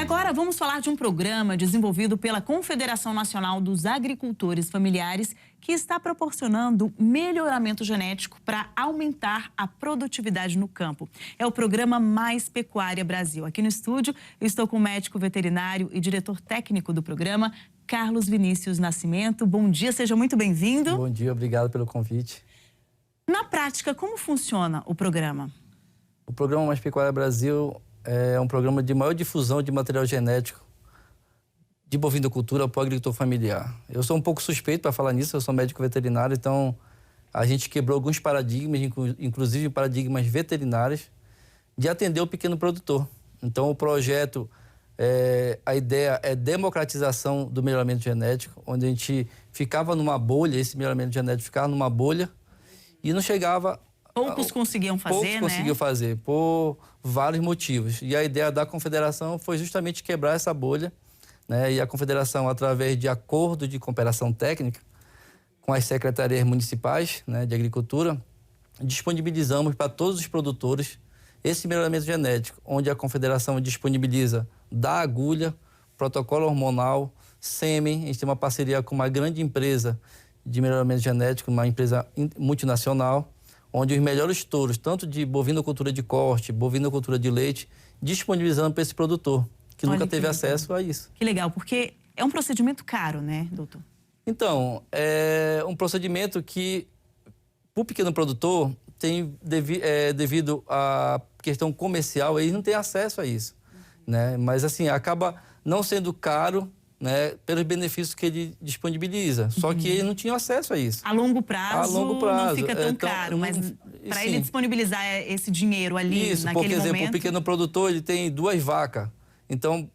agora vamos falar de um programa desenvolvido pela Confederação Nacional dos Agricultores Familiares que está proporcionando melhoramento genético para aumentar a produtividade no campo. É o programa Mais Pecuária Brasil. Aqui no estúdio eu estou com o médico veterinário e diretor técnico do programa, Carlos Vinícius Nascimento. Bom dia, seja muito bem-vindo. Bom dia, obrigado pelo convite. Na prática, como funciona o programa? O programa Mais Pecuária Brasil é um programa de maior difusão de material genético de bovinocultura para o agricultor familiar. Eu sou um pouco suspeito para falar nisso, eu sou médico veterinário, então a gente quebrou alguns paradigmas, inclusive paradigmas veterinários, de atender o pequeno produtor. Então o projeto, a ideia é democratização do melhoramento genético, onde a gente ficava numa bolha, esse melhoramento genético ficava numa bolha e não chegava... Poucos conseguiam fazer, Poucos conseguiam fazer, por vários motivos. E a ideia da Confederação foi justamente quebrar essa bolha, né? E a Confederação, através de acordo de cooperação técnica com as secretarias municipais, né, de agricultura, disponibilizamos para todos os produtores esse melhoramento genético, onde a Confederação disponibiliza da agulha, protocolo hormonal, sêmen. A gente tem uma parceria com uma grande empresa de melhoramento genético, uma empresa multinacional, onde os melhores touros, tanto de bovinocultura de corte, bovinocultura de leite, disponibilizando para esse produtor, que nunca teve acesso a isso. Que legal, porque é um procedimento caro, né, doutor? Então, é um procedimento que, para o pequeno produtor, devido à questão comercial, ele não tem acesso a isso, né? Mas, assim, acaba não sendo caro, né, pelos benefícios que ele disponibiliza. Só que ele não tinha acesso a isso. A longo prazo não fica tão então, caro, mas para ele disponibilizar esse dinheiro ali naquele momento... Por exemplo, o pequeno produtor, ele tem 2 vacas. Então,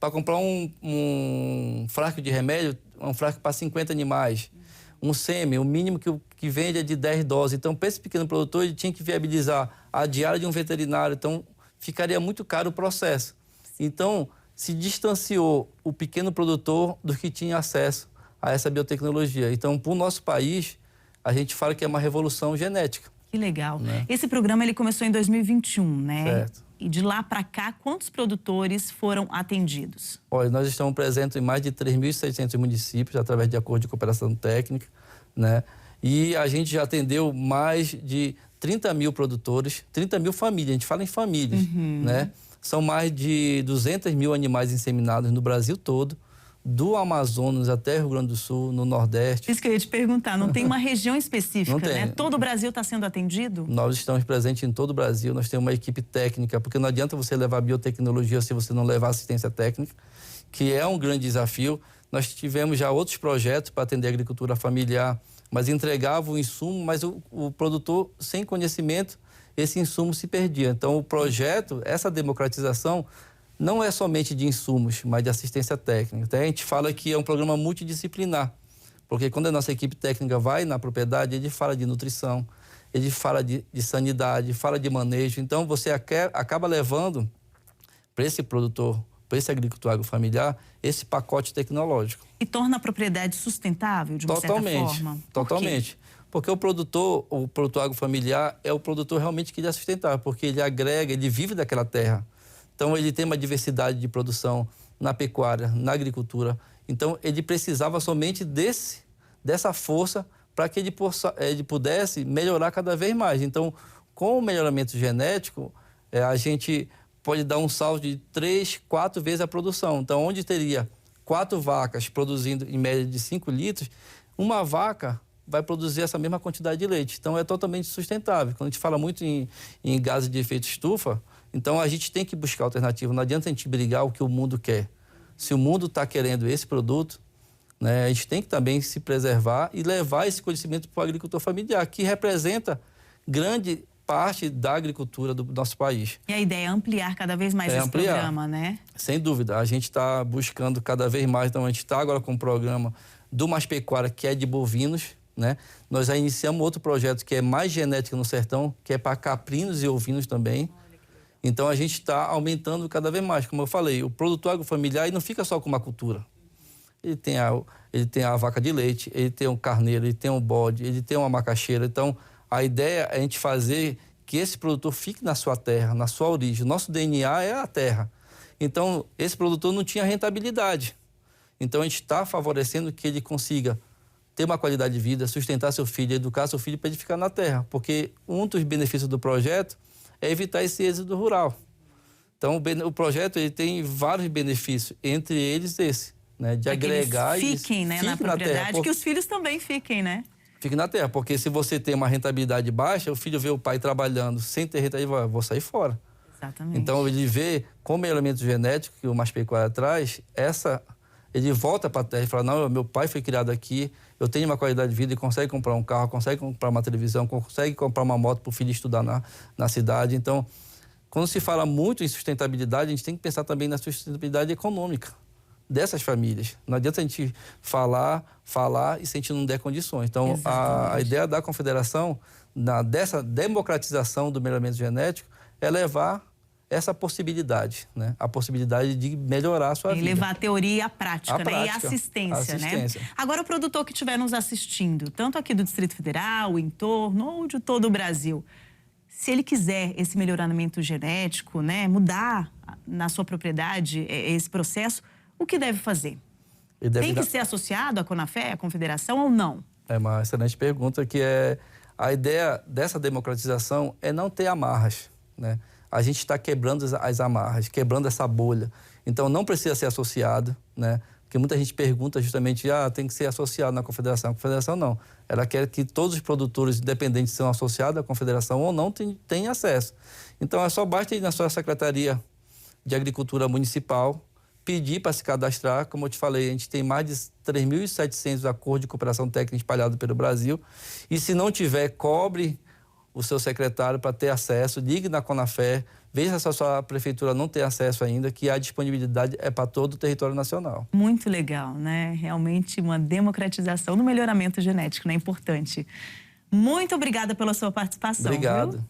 para comprar um frasco de remédio, um frasco para 50 animais, um sêmen, o mínimo que vende é de 10 doses. Então, para esse pequeno produtor, ele tinha que viabilizar a diária de um veterinário. Então, ficaria muito caro o processo. Então, se distanciou o pequeno produtor do que tinha acesso a essa biotecnologia. Então, para o nosso país, a gente fala que é uma revolução genética. Que legal. Né? Esse programa ele começou em 2021, né? Certo. E de lá para cá, quantos produtores foram atendidos? Olha, nós estamos presentes em mais de 3.600 municípios, através de acordo de cooperação técnica, né? E a gente já atendeu mais de 30 mil produtores, 30 mil famílias, a gente fala em famílias, né? São mais de 200 mil animais inseminados no Brasil todo, do Amazonas até Rio Grande do Sul, no Nordeste. Isso que eu ia te perguntar, não tem uma região específica, não tem, né? Todo o Brasil está sendo atendido? Nós estamos presentes em todo o Brasil, nós temos uma equipe técnica, porque não adianta você levar biotecnologia se você não levar assistência técnica, que é um grande desafio. Nós tivemos já outros projetos para atender a agricultura familiar, mas entregava o insumo, mas o produtor, sem conhecimento, esse insumo se perdia. Então, o projeto, essa democratização, não é somente de insumos, mas de assistência técnica. Até a gente fala que é um programa multidisciplinar, porque quando a nossa equipe técnica vai na propriedade, ele fala de nutrição, ele fala de sanidade, fala de manejo. Então, você acaba levando para esse produtor, para esse agricultor agrofamiliar, esse pacote tecnológico. E torna a propriedade sustentável, de uma certa forma? Totalmente. Porque o produtor agrofamiliar é o produtor realmente que ele é sustentável, porque ele agrega, ele vive daquela terra. Então, ele tem uma diversidade de produção na pecuária, na agricultura. Então, ele precisava somente dessa força para que ele pudesse melhorar cada vez mais. Então, com o melhoramento genético, a gente pode dar um salto de 3, 4 vezes a produção. Então, onde teria 4 vacas produzindo em média de 5 litros, uma vaca vai produzir essa mesma quantidade de leite. Então, é totalmente sustentável. Quando a gente fala muito em gases de efeito estufa, então a gente tem que buscar alternativa. Não adianta a gente brigar o que o mundo quer. Se o mundo está querendo esse produto, né, a gente tem que também se preservar e levar esse conhecimento para o agricultor familiar, que representa grande parte da agricultura do nosso país. E a ideia é ampliar cada vez mais esse programa, né? Sem dúvida. A gente está buscando cada vez mais. Então, a gente está agora com um programa do Mais Pecuária, que é de bovinos, né? Nós já iniciamos outro projeto que é mais genética no sertão, que é para caprinos e ovinos também. Então, a gente está aumentando cada vez mais. Como eu falei, o produtor agrofamiliar ele não fica só com uma cultura. Ele tem a vaca de leite, ele tem um carneiro, ele tem um bode, ele tem uma macaxeira. Então, a ideia é a gente fazer que esse produtor fique na sua terra, na sua origem. Nosso DNA é a terra. Então, esse produtor não tinha rentabilidade. Então, a gente está favorecendo que ele consiga ter uma qualidade de vida, sustentar seu filho, educar seu filho para ele ficar na terra. Porque um dos benefícios do projeto é evitar esse êxodo rural. Então, o projeto ele tem vários benefícios, entre eles esse, né? De agregar e fiquem, né, na propriedade, terra, que os filhos também fiquem, né? Fique na terra, porque se você tem uma rentabilidade baixa, o filho vê o pai trabalhando sem ter rentabilidade, vou sair fora. Exatamente. Então, ele vê como elemento genético que o Mais Pecuária traz, ele volta para a terra e fala, não, meu pai foi criado aqui, eu tenho uma qualidade de vida e consegue comprar um carro, consegue comprar uma televisão, consegue comprar uma moto para o filho estudar na cidade. Então, quando se fala muito em sustentabilidade, a gente tem que pensar também na sustentabilidade econômica dessas famílias. Não adianta a gente falar e se a gente não der condições. Então, a ideia da Confederação, dessa democratização do melhoramento genético, é levar essa possibilidade, né? A possibilidade de melhorar a sua vida. E levar a teoria à prática, né? E a assistência, né? Agora, o produtor que estiver nos assistindo, tanto aqui do Distrito Federal, o entorno, ou de todo o Brasil, se ele quiser esse melhoramento genético, né, mudar na sua propriedade esse processo, o que deve fazer? Tem que ser associado à Conafé, à Confederação, ou não? É uma excelente pergunta, que a ideia dessa democratização é não ter amarras, né? A gente está quebrando as amarras, quebrando essa bolha. Então, não precisa ser associado, né? Porque muita gente pergunta justamente, tem que ser associado na Confederação. A Confederação não. Ela quer que todos os produtores independentes sejam associados à Confederação ou não tenham acesso. Então, só basta ir na sua Secretaria de Agricultura Municipal, pedir para se cadastrar. Como eu te falei, a gente tem mais de 3.700 acordos de cooperação técnica espalhados pelo Brasil. E se não tiver, cobre o seu secretário para ter acesso, ligue na Conafé, veja se a sua prefeitura não tem acesso ainda, que a disponibilidade é para todo o território nacional. Muito legal, né? Realmente uma democratização do melhoramento genético, né? Importante. Muito obrigada pela sua participação. Obrigado. Viu?